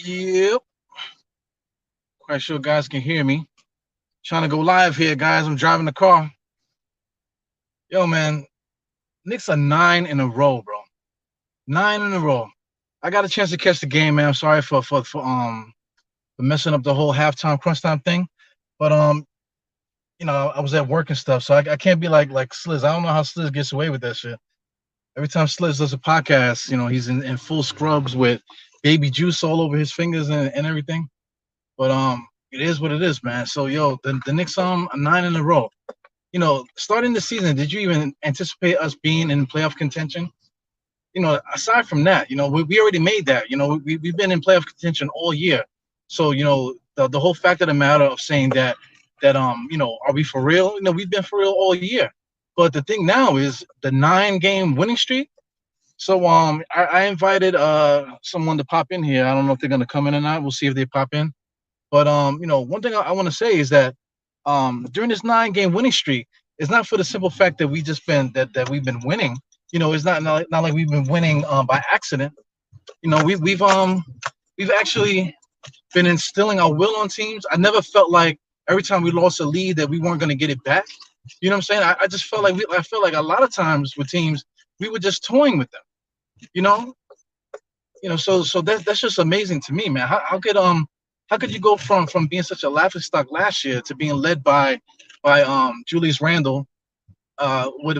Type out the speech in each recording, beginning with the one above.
Yep. Quite sure guys can hear me. Trying to go live here, guys. I'm driving the car. Yo, man. Knicks are 9 in a row, bro. 9 in a row. I got a chance to catch the game, man. I'm sorry for messing up the whole halftime crunch time thing. But I was at work and stuff, so I can't be like Sliz. I don't know how Sliz gets away with that shit. Every time Sliz does a podcast, he's in full scrubs with baby juice all over his fingers and everything. But it is what it is, man. So yo, the Knicks are 9 in a row. Starting the season, did you even anticipate us being in playoff contention? Aside from that, we already made that. We've been in playoff contention all year. So, the whole fact of the matter of saying that are we for real? We've been for real all year. But the thing now is the 9-game winning streak. So I invited someone to pop in here. I don't know if they're gonna come in or not. We'll see if they pop in. But one thing I want to say is that during this 9-game winning streak, it's not for the simple fact that we've been winning. It's not like we've been winning by accident. We've actually been instilling our will on teams. I never felt like every time we lost a lead that we weren't going to get it back. You know what I'm saying? I just felt like I felt like a lot of times with teams we were just toying with them. So that's just amazing to me, man. How could you go from being such a laughingstock last year to being led by Julius Randle with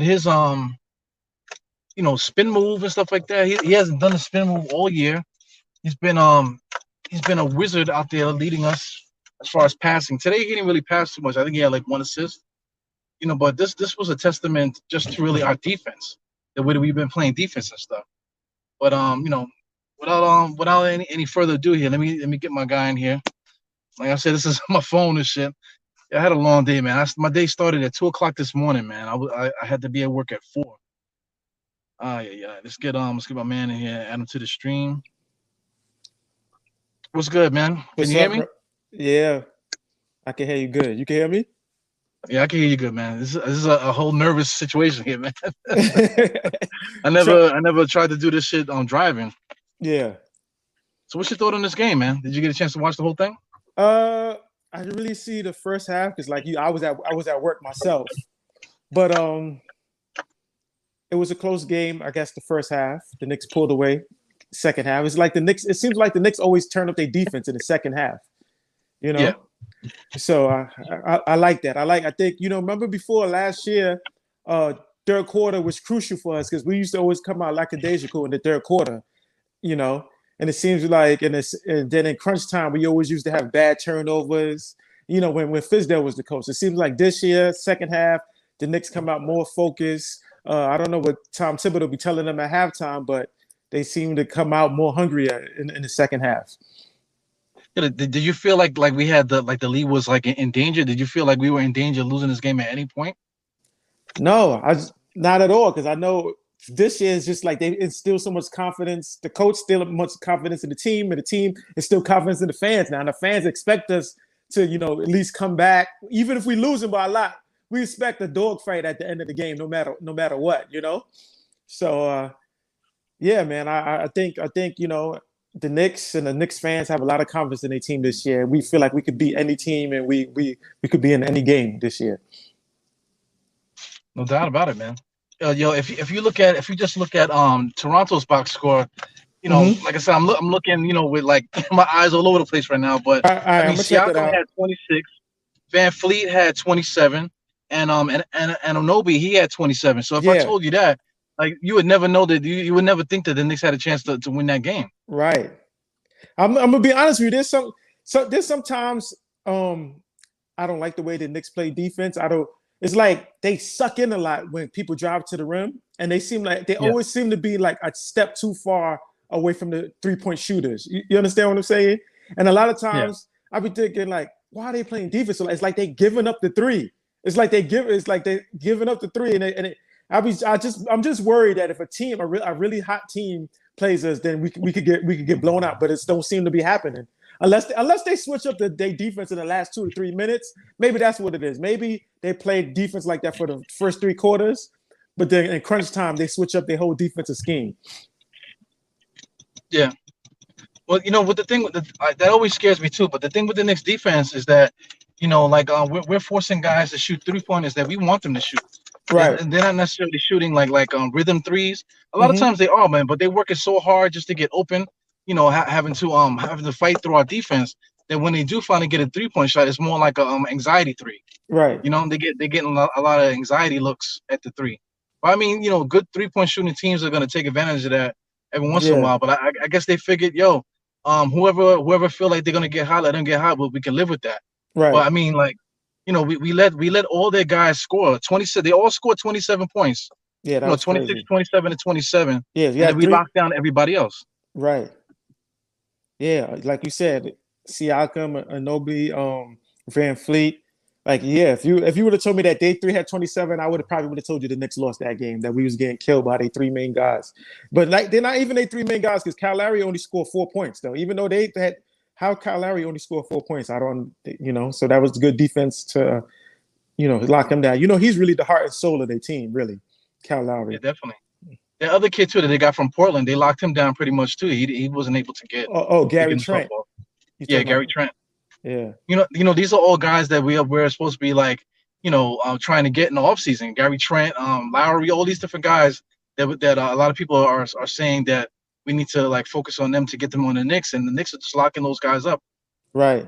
his spin move and stuff like that. He hasn't done a spin move all year. He's been a wizard out there leading us as far as passing. Today he didn't really pass too much. I think he had like 1 assist. But this was a testament just to really our defense, the way that we've been playing defense and stuff. But without any further ado here, let me get my guy in here. Like I said, this is my phone and shit. I had a long day, man. My day started at 2 o'clock this morning, man. I had to be at work at 4. Yeah. Let's get my man in here. Add him to the stream. What's good, man? Can you hear me? Yeah, I can hear you good. You can hear me? Yeah, I can hear you good, man. This is a whole nervous situation here, man. I never tried to do this shit on driving. Yeah. So what's your thought on this game, man? Did you get a chance to watch the whole thing? I didn't really see the first half because, like you, I was at work myself, but it was a close game. I guess the first half, the Knicks pulled away. Second half, it's like the Knicks. It seems like the Knicks always turn up their defense in the second half. Yeah. So I like that. I think remember before last year, third quarter was crucial for us because we used to always come out lackadaisical in the third quarter. And it seems like, and then in crunch time, we always used to have bad turnovers. When Fizdale was the coach, it seems like this year, second half, the Knicks come out more focused. I don't know what Tom Thibodeau will be telling them at halftime, but they seem to come out more hungrier in the second half. Did you feel like we had the lead was like in danger? Did you feel like we were in danger of losing this game at any point? No, not at all, because I know this year is just like they instill so much confidence. The coach still much confidence in the team, and the team is still confidence in the fans now. And the fans expect us to, at least come back, even if we lose them by a lot. We expect a dogfight at the end of the game, no matter what, So, yeah, man, I think the Knicks and the Knicks fans have a lot of confidence in their team this year. We feel like we could beat any team, and we could be in any game this year. No doubt about it, man. If you just look at Toronto's box score, like I said, I'm looking, with like my eyes all over the place right now. But I mean, Siakam had 26, Van Fleet had 27, and Onobi, he had 27. So if I told you that, like, you would never know that you would never think that the Knicks had a chance to win that game. Right. I'm gonna be honest with you. There's sometimes I don't like the way the Knicks play defense. It's like they suck in a lot when people drive to the rim, and they seem like they always seem to be like a step too far away from the 3-point shooters. You understand what I'm saying? And a lot of times I be thinking like, why are they playing defense? So it's like they giving up the three. It's like they giving up the three, and I'm just worried that if a really hot team plays us, then we could get blown out. But it don't seem to be happening unless they switch up their defense in the last 2 to 3 minutes. Maybe that's what it is. Maybe they played defense like that for the first 3 quarters. but then in crunch time they switch up their whole defensive scheme. Yeah. Well, with the thing with that always scares me too. But the thing with the Knicks defense is that, we're forcing guys to shoot 3-pointers that we want them to shoot. Right. And they're not necessarily shooting rhythm threes. A lot of Mm-hmm. times they are, man, but they're working so hard just to get open. Having to fight through our defense. That when they do finally get a 3-point shot, it's more like a anxiety three. Right. They're getting a lot of anxiety looks at the three. But I mean, good 3-point shooting teams are going to take advantage of that every once in a Yeah. while. But I guess they figured, whoever feel like they're gonna get hot, let them get hot. But we can live with that. Right. But I mean, we let all their guys score 27. They all scored 27 points. Yeah, that was 26, crazy. 27, and 27. Yeah, And then we locked down everybody else. Right. Yeah, like you said, Siakam, Anobi, Van Fleet. Like, yeah, if you would have told me that day 3 had 27, I would have told you the Knicks lost that game, that we was getting killed by their 3 main guys. But like, they're not even their 3 main guys because Kyle Lowry only scored 4 points though. Even though they had how Kyle Lowry only scored 4 points, I don't, so that was good defense to, lock him down. He's really the heart and soul of their team, really, Kyle Lowry. Yeah, definitely. The other kid too that they got from Portland, they locked him down pretty much too. He wasn't able to get. Gary Trent. Yeah, Gary Trent. Yeah. These are all guys that we're supposed to be trying to get in the offseason. Gary Trent, Lowry, all these different guys that a lot of people are saying that we need to focus on them to get them on the Knicks, and the Knicks are just locking those guys up. Right.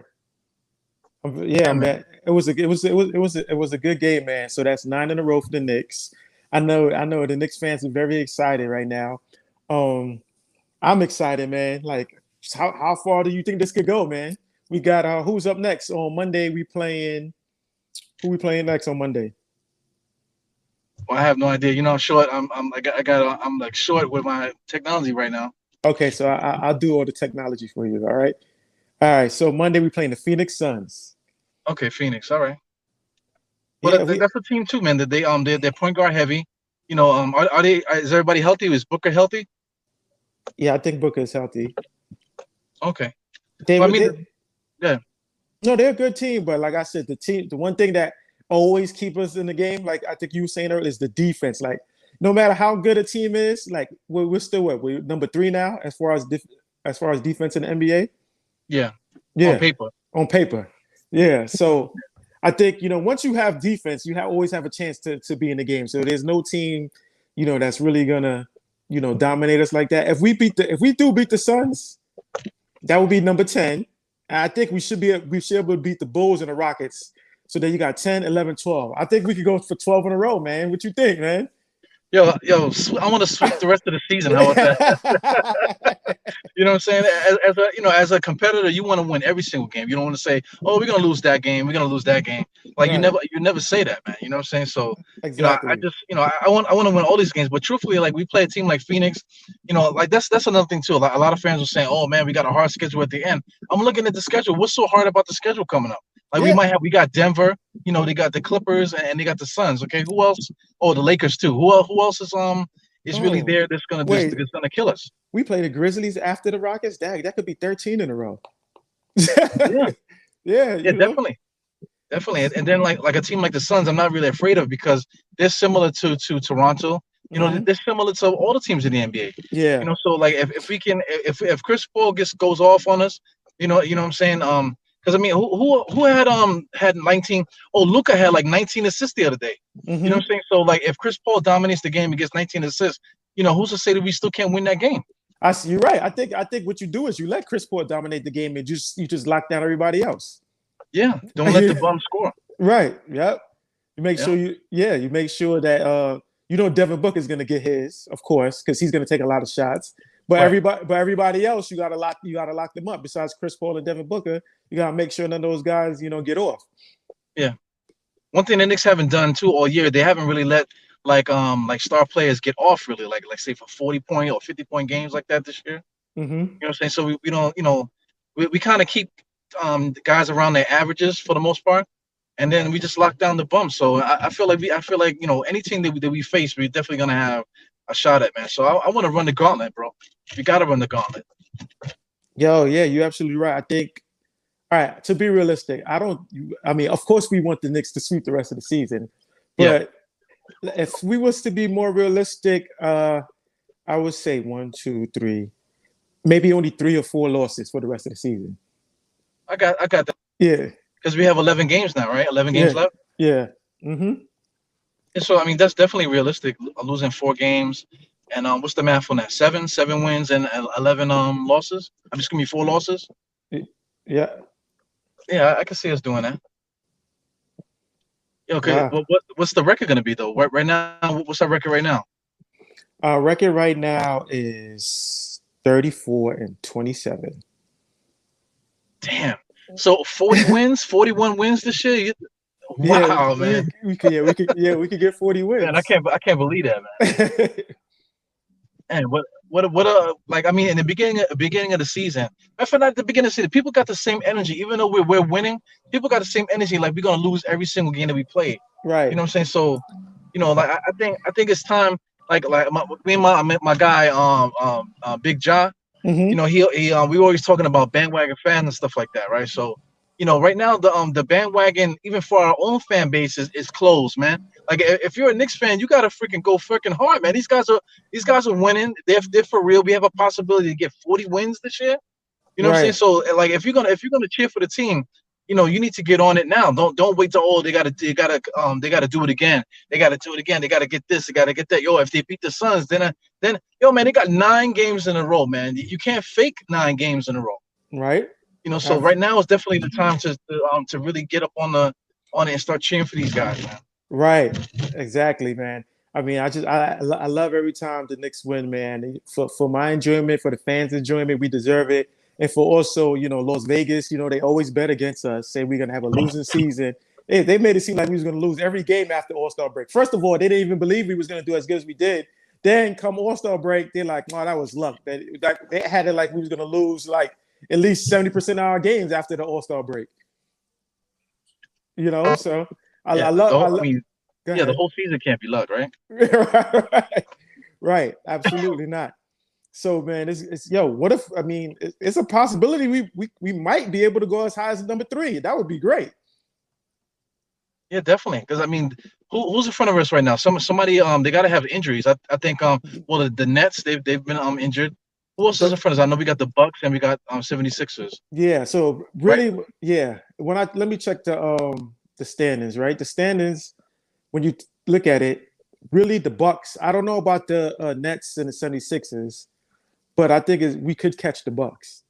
Yeah, man. It was a good game, man. So that's 9 in a row for the Knicks. I know the Knicks fans are very excited right now. I'm excited, man. Like, how far do you think this could go, man? We got who's up next on Monday? Who we playing next on Monday? Well, I have no idea. I'm short. I'm short with my technology right now. Okay, so I'll do all the technology for you. All right. So Monday we playing the Phoenix Suns. Okay, Phoenix. All right. Well, that's a team too, man. That they're point guard heavy. Are they? Is everybody healthy? Is Booker healthy? Yeah, I think Booker is healthy. Okay. Yeah. No, they're a good team, but like I said, the one thing that always keep us in the game, like I think you were saying earlier, is the defense. Like, no matter how good a team is, like we're still we're number 3 now as far as defense in the NBA. Yeah. On paper. Yeah. So I think once you have defense, you always have a chance to be in the game. So there's no team, that's really gonna dominate us like that. If we do beat the Suns, that would be number 10. And I think we should be able to beat the Bulls and the Rockets. So then you got 10, 11, 12. I think we could go for 12 in a row, man. What you think, man? Yo, I want to sweep the rest of the season. How about that? You know what I'm saying? As a competitor, you want to win every single game. You don't want to say, "Oh, we're gonna lose that game. We're gonna lose that game." Like, right. You never say that, man. You know what I'm saying? So exactly. I want to win all these games. But truthfully, like, we play a team like Phoenix. That's another thing too. Like, a lot of fans are saying, "Oh man, we got a hard schedule at the end." I'm looking at the schedule. What's so hard about the schedule coming up? Like, we got Denver, they got the Clippers and they got the Suns. Okay, who else? Oh, the Lakers too. Who else is really there that's gonna kill us? We play the Grizzlies after the Rockets. That could be 13 in a row. yeah, definitely. And then like a team like the Suns, I'm not really afraid of because they're similar to Toronto. They're similar to all the teams in the NBA. Yeah. So like if Chris Paul goes off on us, you know what I'm saying? Because I mean, who had 19? Oh, Luka had like 19 assists the other day. Mm-hmm. You know what I'm saying? So like, if Chris Paul dominates the game and gets 19 assists, who's to say that we still can't win that game? You're right. I think what you do is you let Chris Paul dominate the game and you just lock down everybody else. Yeah, don't let the bum score. Right. Yep. You make sure you make sure that Devin Booker is going to get his, of course, because he's going to take a lot of shots. But everybody else, you gotta lock them up. Besides Chris Paul and Devin Booker, you gotta make sure none of those guys, get off. Yeah. One thing the Knicks haven't done too all year, they haven't really let like star players get off really, like say for 40-point or 50-point games like that this year. Mm-hmm. You know what I'm saying? So we don't, we kind of keep the guys around their averages for the most part, and then we just lock down the bumps. So I feel like any team that we face, we're definitely gonna have a shot at, man. So I want to run the gauntlet, bro. You got to run the gauntlet. Yo, yeah, you're absolutely right. I think, all right, to be realistic, of course we want the Knicks to sweep the rest of the season, but If we was to be more realistic, I would say 1, 2, 3, maybe only 3 or 4 losses for the rest of the season. I got that Yeah, because we have 11 games now, right? 11 games yeah, left. yeah. Mm-hmm. And so I mean that's definitely realistic. Losing 4 games, and what's the math on that? Seven wins and 11 losses. I'm just gonna be 4 losses. Yeah. Yeah, I can see us doing that. Yeah, okay, Wow. well, what's the record gonna be though? Right now, what's our record right now? Our record right now is 34-27. Damn. So 40 wins, 41 wins this year. Yeah, Wow, man. we could get 40 Man, wins. I can't believe that, man. And like I mean, in the beginning of the season, I feel like at the beginning of the season, people got the same energy, even though we're winning. People got the same energy, like we're gonna lose every single game that we play. You Right. know what I'm saying? So, like I think it's time. Like me and my guy, Big John. Mm-hmm. We were always talking about bandwagon fans and stuff like that, right? So, right now the bandwagon, even for our own fan base, is closed, man. Like if you're a Knicks fan, you gotta freaking go freaking hard, man. These guys are winning. They're for real. We have a possibility to get 40 wins this year. You know what I'm saying? Right. So like if you're gonna cheer for the team, you need to get on it now. Don't wait till they gotta do it again. They gotta do it again. They gotta get this. They gotta get that. Yo, if they beat the Suns, then yo man, they got 9 games in a row, man. You can't fake 9 games in a row. Right. So Abs- right now is definitely the time to really get up on it and start cheering for these guys, man. Right. Exactly, man. I mean, I love every time the Knicks win, man. For my enjoyment, for the fans' enjoyment, we deserve it. And for also, Las Vegas, they always bet against us, say we're gonna have a losing season. They made it seem like we was gonna lose every game after All-Star break. First of all, they didn't even believe we was gonna do as good as we did. Then come All-Star break, they're like, "Oh, that was luck." They had it like we was gonna lose like at least 70% of our games after the All-Star break. So Yeah, I love. I mean, Go yeah, the ahead. whole season can't be luck, right? right, right, absolutely not. So man, it's yo. What if it's a possibility we might be able to go as high as number 3. That would be great. Yeah, definitely. Because I mean, who's in front of us right now? Somebody they gotta have injuries. I think well the Nets they've been injured. Who else is in The, front of us? I know we got the Bucks and we got 76ers, yeah. So right? really, yeah. When I let me check the standings. Right, the standings. When you look at it, really the Bucks. I don't know about the Nets and the 76ers, but I think we could catch the Bucks.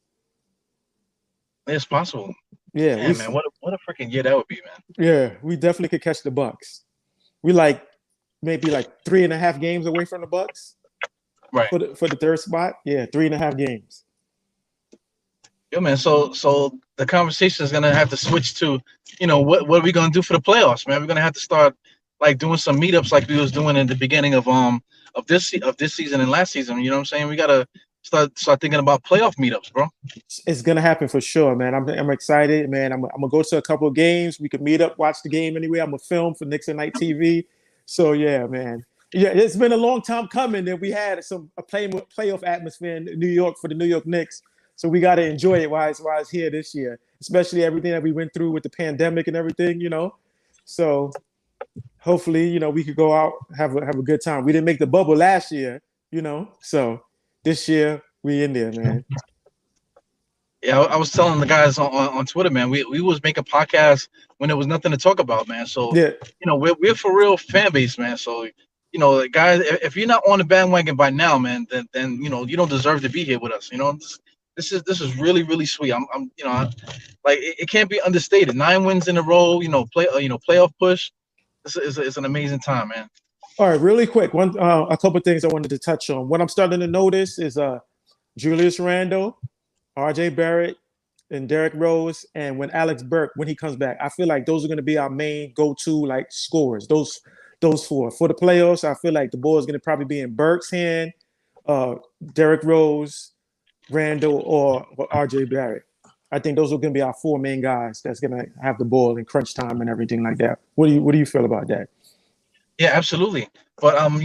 It's possible. Yeah, Damn, man, what a freaking year that would be, man. we definitely could catch the Bucks. We like maybe like 3.5 games away from the Bucks Right. for the third spot. Yeah, 3.5 games. Yeah, man. So the conversation is gonna have to switch to, what are we gonna do for the playoffs, man? We're gonna have to start like doing some meetups like we was doing in the beginning of this season and last season. You know what I'm saying? We gotta start thinking about playoff meetups, bro. It's gonna happen for sure, man. I'm excited, man. I'm gonna go to a couple of games. We could meet up, watch the game anyway. I'm gonna film for Knicks at Night TV. So yeah, man. Yeah, it's been a long time coming that we had a playoff atmosphere in New York for the New York Knicks. So we got to enjoy it while it's here this year, especially everything that we went through with the pandemic and everything. So hopefully, we could go out have a good time. We didn't make the bubble last year. So this year we in there, man. Yeah, I was telling the guys on Twitter, man. We was making podcasts when there was nothing to talk about, man. So Yeah, we're for real fan base, man. So guys, if you're not on the bandwagon by now, man, then you don't deserve to be here with us. This is really really sweet. I'm like it can't be understated. 9 wins in a row. Playoff push. This is an amazing time, man. All right, really quick. A couple of things I wanted to touch on. What I'm starting to notice is Julius Randle, R.J. Barrett, and Derrick Rose, and when Alex Burke when he comes back, I feel like those are going to be our main go-to like scorers. Those four for the playoffs. I feel like the ball is going to probably be in Burke's hand, Derrick Rose, Randle, or R.J. Barrett. I think those are going to be our 4 main guys that's going to have the ball in crunch time and everything like that. What do you feel about that? Yeah, absolutely. But I'm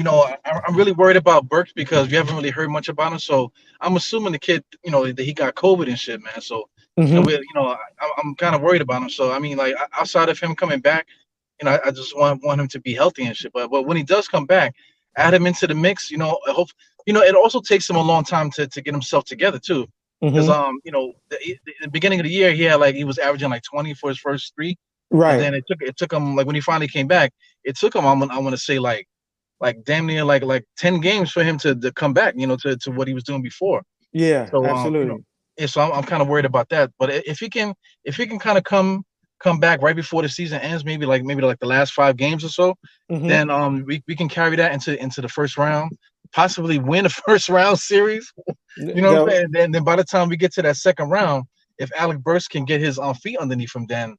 really worried about Burks because we haven't really heard much about him. So I'm assuming the kid, that he got COVID and shit, man. So Mm-hmm. I'm kind of worried about him. So I mean, like outside of him coming back, I just want him to be healthy and shit. But when he does come back, add him into the mix. I hope it also takes him a long time to get himself together too. Because Mm-hmm. the beginning of the year he was averaging like 20 for his first three, and Right. then it took him, like when he finally came back, it took him, I want to say, like damn near like 10 games for him to come back, to what he was doing before. Yeah, So absolutely. and so I'm kind of worried about that. But if he can kind of come back right before the season ends, maybe like the last 5 games or so, Mm-hmm. then we can carry that into the first round, possibly win a first round series. You know what I'm That, saying? Then by the time we get to that second round, if Alec Burks can get his feet underneath him, then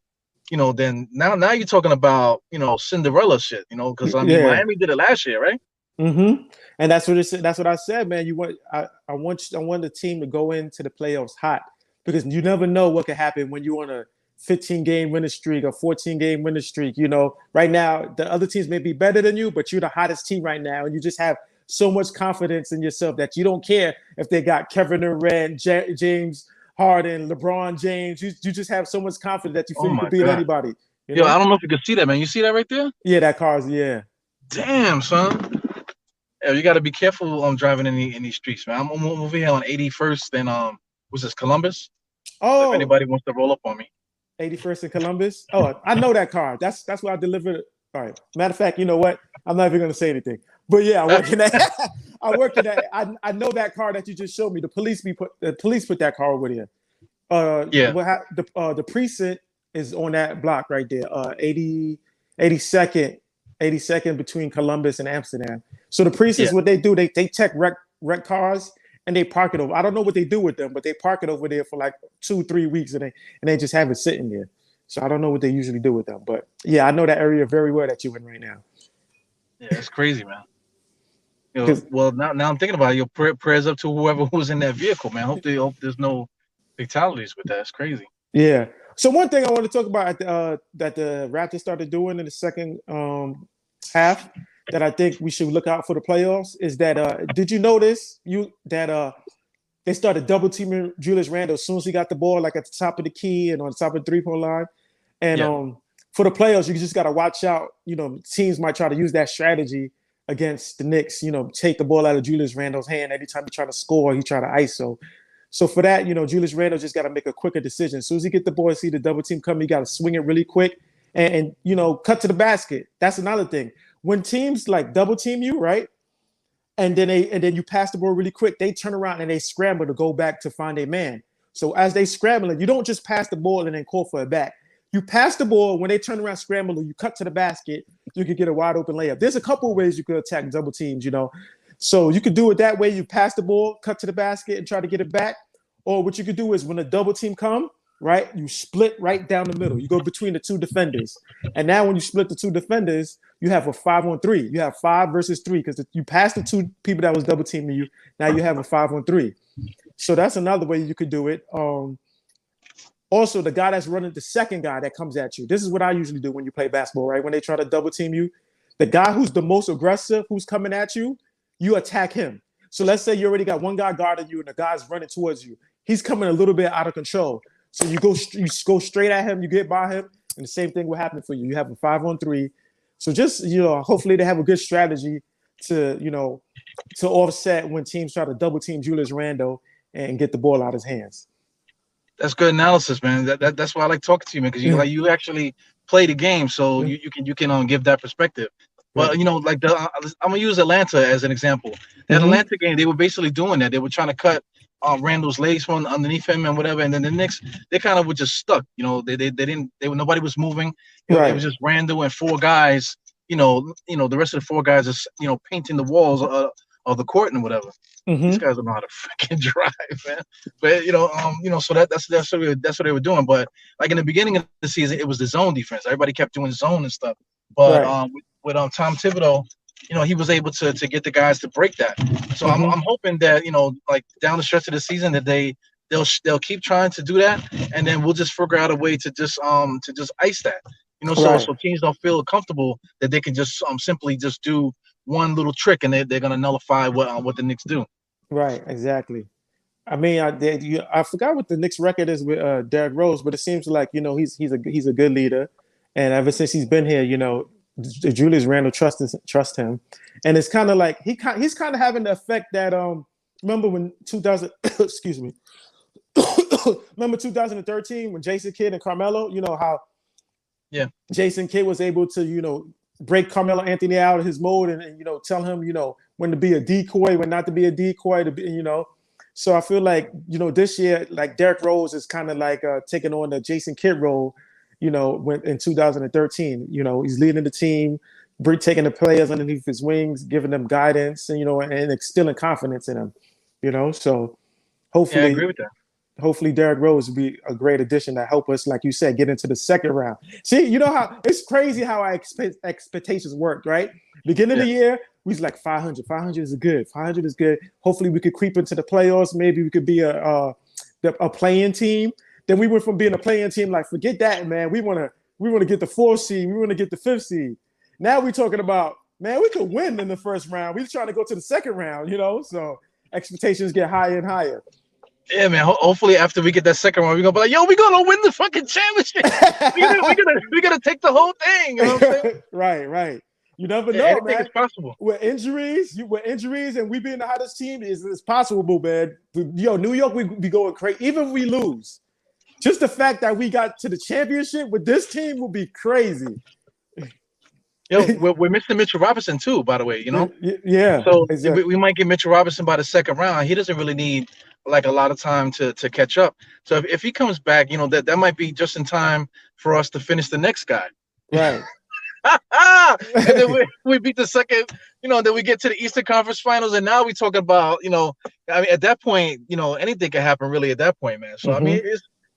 now you're talking about Cinderella shit. Because I mean yeah. Miami did it last year, right? Mm-hmm. And that's what I said, man. I want the team to go into the playoffs hot because you never know what could happen when you're on a 15-game winning streak or 14-game winning streak. Right now the other teams may be better than you, but you're the hottest team right now, and you just have so much confidence in yourself that you don't care if they got Kevin Durant, James Harden, LeBron James. You just have so much confidence that you Oh feel you my could beat god. anybody. You Yo, I know? don't know if you can see that, man. You see that right there? Yeah, that car's yeah. Damn, son. Yeah, you got to be careful driving in these streets, man. I'm over here on 81st and what's this, Columbus? So if Oh, anybody wants to roll up on me, 81st in Columbus. Oh, I know that car. That's where I delivered. All right. Matter of fact, you know what? I'm not even gonna say anything. But yeah, I work in that. I work in that. I know that car that you just showed me. The police put that car over there. yeah, The precinct is on that block right there. 82nd between Columbus and Amsterdam. So the yeah, precincts, what they do, they check wreck cars and they park it over. I don't know what they do with them, but they park it over there for like 2-3 weeks and they just have it sitting there. So I don't know what they usually do with them, but yeah, I know that area very well that you're in right now. yeah. It's crazy, man. Because Well, now I'm thinking about it. Your prayers up to whoever was in that vehicle, man. Hope there's no fatalities with that. It's crazy. yeah. So one thing I want to talk about that the Raptors started doing in the second half that I think we should look out for the playoffs is that did you notice you that they started double teaming Julius Randle as soon as he got the ball, like at the top of the key and on the top of the 3-point line. And Yeah, for the playoffs, you just got to watch out. Teams might try to use that strategy against the Knicks. Take the ball out of Julius Randle's hand every time he try to score. He try to ISO. So for that, Julius Randle just got to make a quicker decision. As soon as he get the ball, see the double team coming, you got to swing it really quick and cut to the basket. That's another thing. When teams like double team you, right? And then you pass the ball really quick, they turn around and they scramble to go back to find a man. So as they scrambling, you don't just pass the ball and then call for it back. You pass the ball when they turn around scrambling, you cut to the basket, you could get a wide open layup. There's a couple of ways you could attack double teams. So you could do it that way. You pass the ball, cut to the basket, and try to get it back. Or what you could do is when a double team come, right, you split right down the middle. You go between the two defenders. And now when you split the two defenders, you have a 5-on-3. You have 5 versus 3 because you passed the two people that was double teaming you. Now you have a 5-on-3. So that's another way you could do it. Also, the guy that's running, the second guy that comes at you. This is what I usually do when you play basketball, right? When they try to double team you, the guy who's the most aggressive, who's coming at you, you attack him. So let's say you already got one guy guarding you and the guy's running towards you. He's coming a little bit out of control. So you go straight at him, you get by him, and the same thing will happen for you. You have a 5-on-3. So just, hopefully they have a good strategy to offset when teams try to double team Julius Randle and get the ball out of his hands. that's good analysis, man. That's why I like talking to you, man, because Yeah. you actually play the game, so Yeah. you can give that perspective. Right. But like I'm gonna use Atlanta as an example. That Mm-hmm. Atlanta game, they were basically doing that. They were trying to cut Randall's legs from underneath him and whatever, and then the Knicks, they kind of were just stuck. They didn't. Nobody was moving. It was Right. just Randall and 4 guys. The rest of the 4 guys are painting the walls of the court and whatever. These Mm-hmm. guys don't know how to freaking drive, man. But so that's what they were doing. But like in the beginning of the season, it was the zone defense. Everybody kept doing zone and stuff. But Right. with Tom Thibodeau, he was able to get the guys to break that. So I'm Mm-hmm. I'm hoping that like down the stretch of the season that they'll keep trying to do that, and then we'll just figure out a way to just ice that. So Right. so teams don't feel comfortable that they can just simply just do one little trick and they're gonna nullify what the Knicks do. Right. Exactly. I mean, I forgot what the Knicks record is with Derrick Rose, but it seems like he's a good leader, and ever since he's been here, Julius Randle trust him, and it's kind of like he's kind of having the effect that remember when 2000 excuse me remember 2013 when Jason Kidd and Carmelo, how Jason Kidd was able to break Carmelo Anthony out of his mode and tell him when to be a decoy, when not to be a decoy, to be So I feel like this year, like Derrick Rose is kind of like taking on the Jason Kidd role, when in 2013, he's leading the team, taking the players underneath his wings, giving them guidance, and and instilling confidence in them, So hopefully, I agree with that. Hopefully Derrick Rose will be a great addition to help us, like you said, get into the second round. See, how it's crazy how our expectations worked, right? Beginning of the year, we was like 500. 500 is good. 500 is good. Hopefully we could creep into the playoffs. Maybe we could be a play-in team. Then we went from being a play-in team, like, forget that, man. We want to get the 4th seed. We want to get the 5th seed. Now we're talking about, man, we could win in the first round. We're trying to go to the second round, So expectations get higher and higher. Yeah, man. Hopefully, after we get that second round, we're gonna be like, "Yo, we're gonna win the fucking championship. we're gonna take the whole thing." You know what I'm saying? Right. You never know, anything man. is possible. With injuries, and we being the hottest team, it's possible, man. New York, we be going crazy. Even if we lose, just the fact that we got to the championship with this team will be crazy. We're missing Mitchell Robinson too, by the way. Yeah. So exactly. we might get Mitchell Robinson by the second round. He doesn't really need like a lot of time to catch up. So if he comes back, that might be just in time for us to finish the next guy. Right. And then we beat the second, then we get to the Eastern Conference Finals, and now we talk about, I mean, at that point, anything can happen really at that point, man. So I mean,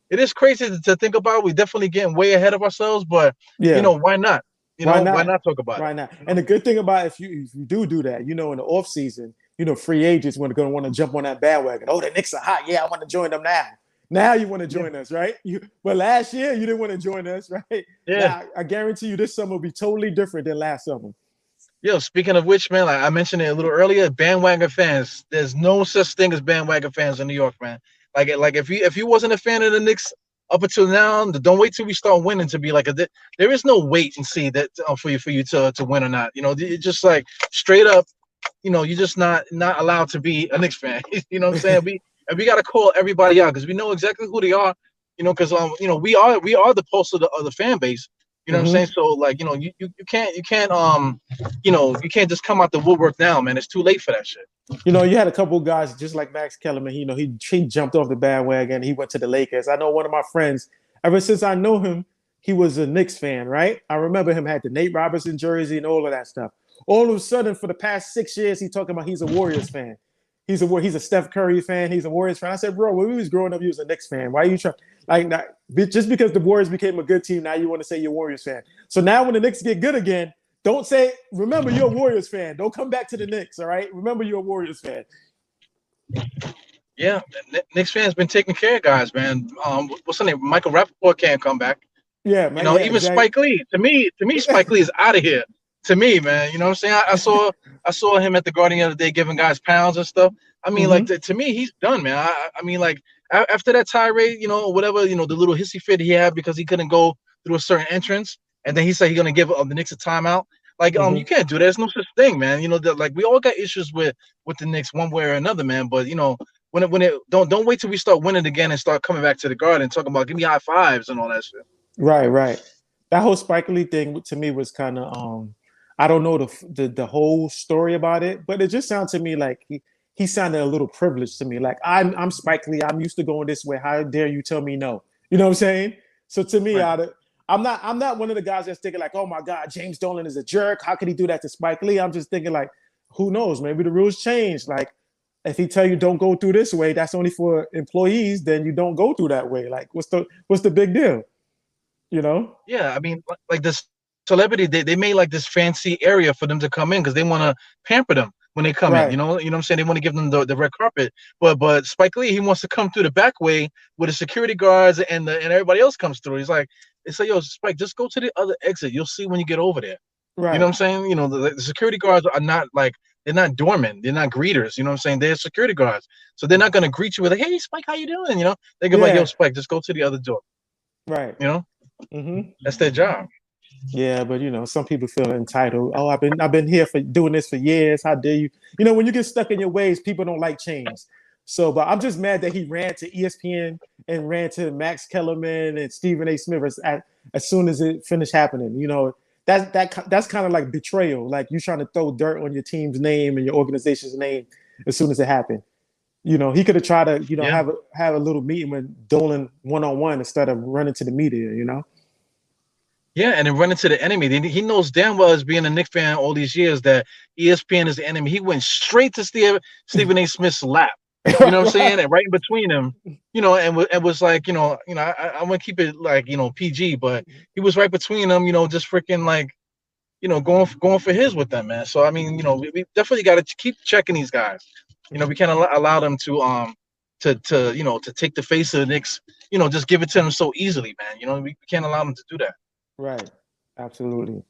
it is crazy to think about. We're definitely getting way ahead of ourselves, but why not? Why not talk about it? Why not? And the good thing about if you do that, in the off season, free agents are going to want to jump on that bandwagon. Oh, the Knicks are hot. Yeah, I want to join them now. Now you want to join us, right? But last year you didn't want to join us, right? Yeah. Now, I guarantee you this summer will be totally different than last summer. Speaking of which, man, like I mentioned it a little earlier, bandwagon fans. There's no such thing as bandwagon fans in New York, man. Like if you wasn't a fan of the Knicks up until now, don't wait till we start winning to be like there is no wait and see that for you to win or not. It's just like straight up, you're just not allowed to be a Knicks fan. You know what I'm saying? We got to call everybody out because we know exactly who they are. Because we are the pulse of the fan base. You know what I'm saying? So like you can't you can't just come out the woodwork now, man. It's too late for that shit. You had a couple of guys just like Max Kellerman. He jumped off the bandwagon. He went to the Lakers. I know one of my friends. Ever since I know him, he was a Knicks fan, right? I remember him had the Nate Robinson jersey and all of that stuff. All of a sudden, for the past 6 years, he's talking about he's a Warriors fan. He's a Steph Curry fan. He's a Warriors fan. I said, bro, when we was growing up, you was a Knicks fan. Why are you trying? Just because the Warriors became a good team, now you want to say you're a Warriors fan. So now when the Knicks get good again, don't say, remember you're a Warriors fan. Don't come back to the Knicks, all right? Remember you're a Warriors fan. Yeah, Knicks fans been taking care of guys, man. What's the name? Michael Rappaport can't come back. Yeah, man. Even exactly. Spike Lee. To me, Spike Lee is out of here. To me, man, you know what I'm saying? I saw him at the Garden the other day giving guys pounds and stuff. I mean, like to me, he's done, man. I mean, like after that tirade, whatever, the little hissy fit he had because he couldn't go through a certain entrance, and then he said he's gonna give the Knicks a timeout. Like, you can't do that. There's no such thing, man. Like we all got issues with the Knicks one way or another, man. But when it don't wait till we start winning again and start coming back to the Garden and talking about give me high fives and all that shit. Right. That whole Spike Lee thing to me was kind of I don't know the whole story about it, but it just sounded to me like he sounded a little privileged to me. Like I'm Spike Lee. I'm used to going this way. How dare you tell me no? You know what I'm saying? So to me, right. I'm not one of the guys that's thinking like, oh my God, James Dolan is a jerk. How could he do that to Spike Lee? I'm just thinking like, who knows? Maybe the rules change. Like if he tell you don't go through this way, that's only for employees. Then you don't go through that way. Like what's the big deal? Yeah, I mean, like this celebrity, they made like this fancy area for them to come in because they want to pamper them when they come in. You know what I'm saying? They want to give them the red carpet. But Spike Lee, he wants to come through the back way where the security guards and everybody else comes through. He's like, yo, Spike, just go to the other exit. You'll see when you get over there. Right. You know what I'm saying? The security guards are not like, they're not doormen. They're not greeters. You know what I'm saying? They're security guards. So they're not going to greet you with like, hey, Spike, how you doing? They're going to be like, yo, Spike, just go to the other door. Right. That's their job. Yeah, but some people feel entitled. Oh, I've been here for doing this for years. How dare you? When you get stuck in your ways, people don't like change. So, but I'm just mad that he ran to ESPN and ran to Max Kellerman and Stephen A. Smith as soon as it finished happening. That's kind of like betrayal. Like you trying to throw dirt on your team's name and your organization's name as soon as it happened. He could have tried to Yeah. have a little meeting with Dolan one-on-one instead of running to the media. Yeah, and then run into the enemy. He knows damn well, as being a Knicks fan all these years, that ESPN is the enemy. He went straight to Stephen A. Smith's lap. You know what I'm saying? And right in between them, and was like, I want to keep it like, PG, but he was right between them, just freaking like, going for his with them, man. So I mean, we definitely got to keep checking these guys. We can't allow them to take the face of the Knicks, just give it to them so easily, man. We can't allow them to do that. Right. Absolutely. All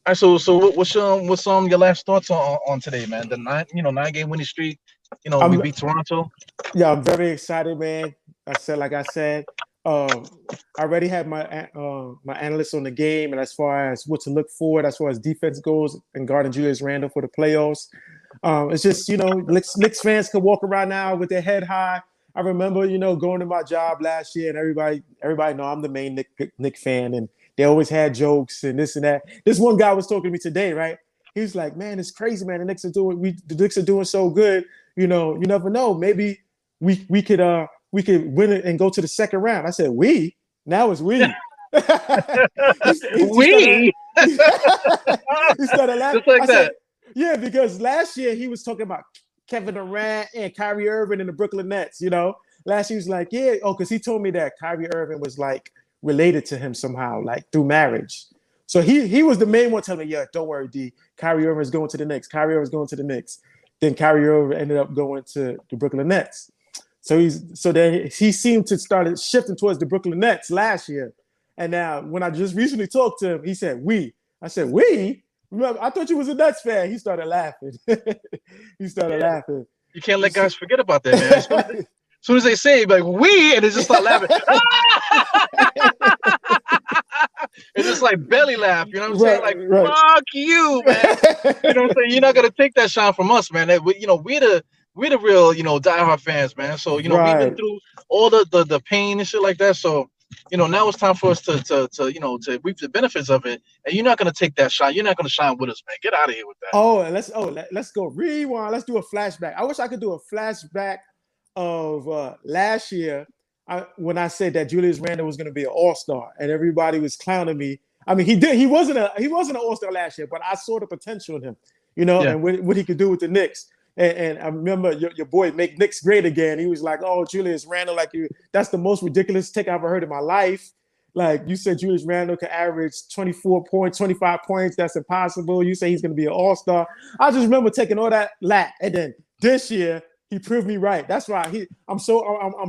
right, so what's your last thoughts on today, man? The 9-game winning streak. We I'm beat Toronto. Yeah, I'm very excited, man. Like I said, I already had my analysts on the game, and as far as what to look for, as far as defense goes, and guarding Julius Randle for the playoffs. It's just Knicks fans can walk around now with their head high. I remember going to my job last year, and everybody know I'm the main Knick fan, and they always had jokes and this and that. This one guy was talking to me today, right? He was like, "Man, it's crazy, man. The Knicks are doing so good. You never know. Maybe we could win it and go to the second round." I said, "We? Now it's we." We He started laughing. just like that. Yeah, because last year he was talking about Kevin Durant and Kyrie Irving and the Brooklyn Nets. Last year he was like, yeah, because he told me that Kyrie Irving was like related to him somehow, like through marriage. So he was the main one telling me, yeah, don't worry, D. Kyrie Irving is going to the Knicks. Kyrie Irving is going to the Knicks. Then Kyrie Irving ended up going to the Brooklyn Nets. So then he seemed to start shifting towards the Brooklyn Nets last year. And now when I just recently talked to him, he said, we. I said, we? Remember, I thought you was a Nets fan. He started laughing. Laughing. You can't let guys forget about that, man. As soon as they say like we, and they just start laughing. It's just like belly laugh, you know what I'm saying? Like, fuck you, man. You know what I'm saying? You're not gonna take that shine from us, man. We're the real, diehard fans, man. So, we've been through all the pain and shit like that. So, now it's time for us to reap the benefits of it. And you're not gonna take that shine. You're not gonna shine with us, man. Get out of here with that. Let's go rewind. Let's do a flashback. I wish I could do a flashback of last year when I said that Julius Randle was going to be an all-star, and everybody was clowning me. I mean, he wasn't an all-star last year, but I saw the potential in him, and what he could do with the Knicks. And I remember your boy Make Knicks Great Again. He was like, "Oh, Julius Randle, that's the most ridiculous take I've ever heard in my life." Like you said, Julius Randle could average 24 points, 25 points. That's impossible. You say he's going to be an all-star. I just remember taking all that lack, and then this year he proved me right. That's why I'm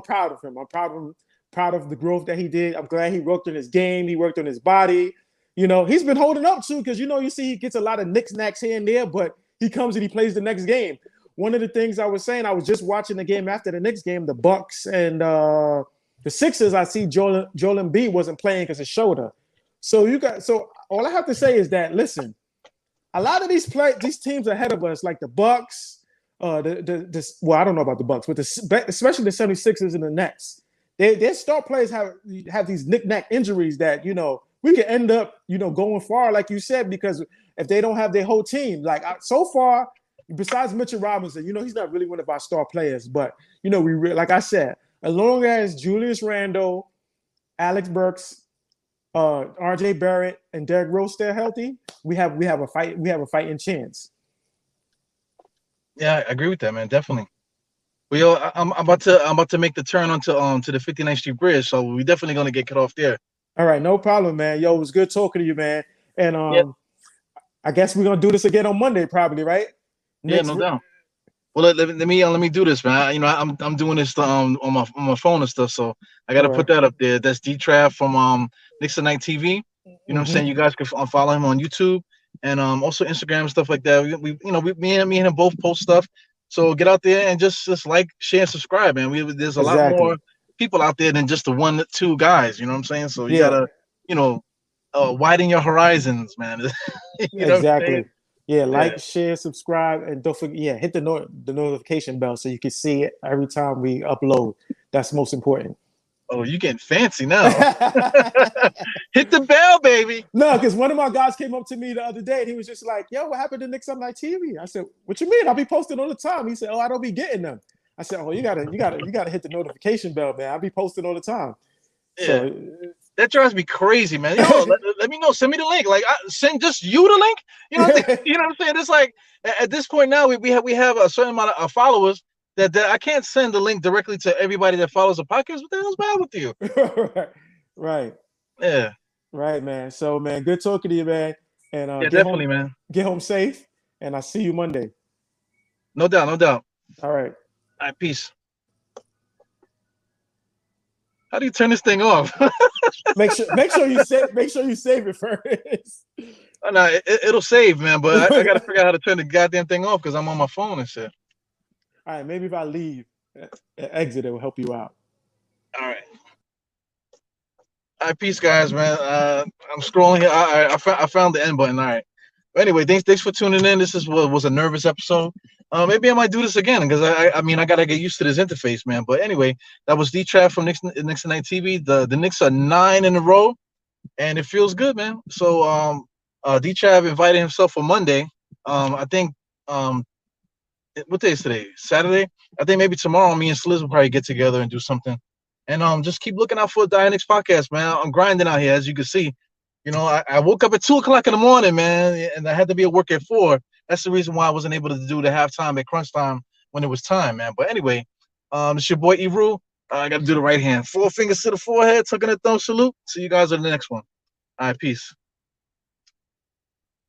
proud of him. I'm proud of the growth that he did. I'm glad he worked on his game. He worked on his body. He's been holding up too, because you see he gets a lot of knicks-knacks here and there, but he comes and he plays the next game. One of the things I was saying, I was just watching the game after the Knicks game, the Bucks and the Sixers. I see Joel Embiid wasn't playing because of shoulder. So all I have to say is that, listen, a lot of these teams ahead of us, like the Bucks, I don't know about the Bucks, but especially the 76ers and the Nets, their star players have these knick-knack injuries that we could end up going far, like you said, because if they don't have their whole team, like so far, besides Mitchell Robinson, he's not really one of our star players, but like I said, as long as Julius Randle, Alex Burks, R.J. Barrett, and Derrick Rose stay healthy, we have a fighting chance. Yeah, I agree with that, man. Definitely. Well, I'm about to make the turn onto to the 59th Street Bridge, so we definitely gonna get cut off there. All right, no problem, man. Yo, it was good talking to you, man. And I guess we're gonna do this again on Monday, probably, right? Yeah, no doubt. Well, let me do this, man. I'm doing this on my phone and stuff, so I got to put that up there. That's D-TRAV from KNICKSATNITETV. You know what I'm saying? You guys can follow him on YouTube and also Instagram and stuff like that. Me and him both post stuff. So get out there and just like, share, and subscribe, man. There's a lot more people out there than just the 1-2 guys. You know what I'm saying? So you gotta widen your horizons, man. You know what I'm saying? Exactly. Yeah, Yeah. like, share, subscribe, and don't forget. Yeah, hit the notification bell so you can see it every time we upload. That's most important. Oh, you getting fancy now. Hit the bell, baby. No, because one of my guys came up to me the other day and he was just like, "Yo, what happened to Knicks on Night TV?" I said, "What you mean? I'll be posting all the time." He said, "Oh, I don't be getting them." I said, "Oh, you gotta hit the notification bell, man. I'll be posting all the time." Yeah. So That drives me crazy, man. Yo, let me know. Send me the link. Like, send just you the link. You know what I'm saying? You know what I'm saying? It's like at this point now, we have a certain amount of followers that I can't send the link directly to everybody that follows the podcast. What the hell's bad with you? right, Yeah, right, man. So, man, good talking to you, man. And yeah, definitely, man. get home safe. And I'll see you Monday. No doubt, no doubt. All right. All right, peace. How do you turn this thing off? Make sure you save it first. Oh, no, it'll save, man. But I got to figure out how to turn the goddamn thing off because I'm on my phone and shit. All right, maybe if I leave, exit, it will help you out. All right. All right, peace, guys, man. I'm scrolling here. I found the end button. All right. But anyway, thanks for tuning in. This was a nervous episode. Maybe I might do this again because I mean I gotta get used to this interface, man. But anyway, that was D-TRAV from Knicks Tonight TV. The Knicks are 9 in a row, and it feels good, man. So D-TRAV invited himself for Monday. I think what day is today? Saturday. I think maybe tomorrow me and Sliz will probably get together and do something. And just keep looking out for the Knicks podcast, man. I'm grinding out here, as you can see. You know, I woke up at 2 o'clock in the morning, man, and I had to be at work at 4. That's the reason why I wasn't able to do the halftime at Crunchtime when it was time, man. But anyway, it's your boy Eru. I got to do the right hand. 4 fingers to the forehead, tucking a thumb salute. See you guys on the next one. All right, peace.